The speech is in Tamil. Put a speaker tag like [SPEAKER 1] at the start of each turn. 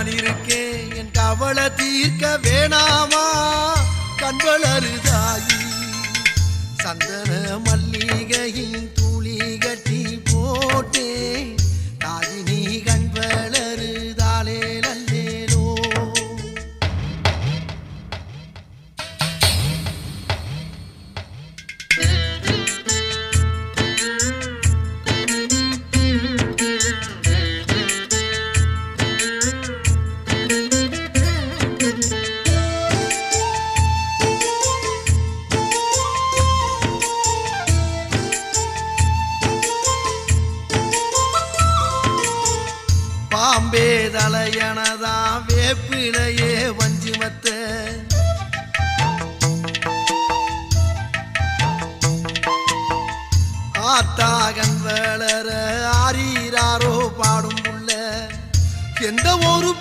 [SPEAKER 1] கவலையில் இருக்கேன் என் கவலை தீர்க்க வேணாமா கண்வளருதாயி சந்தன மல்லிகையின் துளி கட்டி போட்டே தாயி நீ கண்வளருதாலே நல்லேலோ பாம்பே தலையனதா வேப்பிலையே வஞ்சிமத்த ஆத்தாகன் வளர ஆரீராரோ பாடும் புள்ள எந்த ஒரு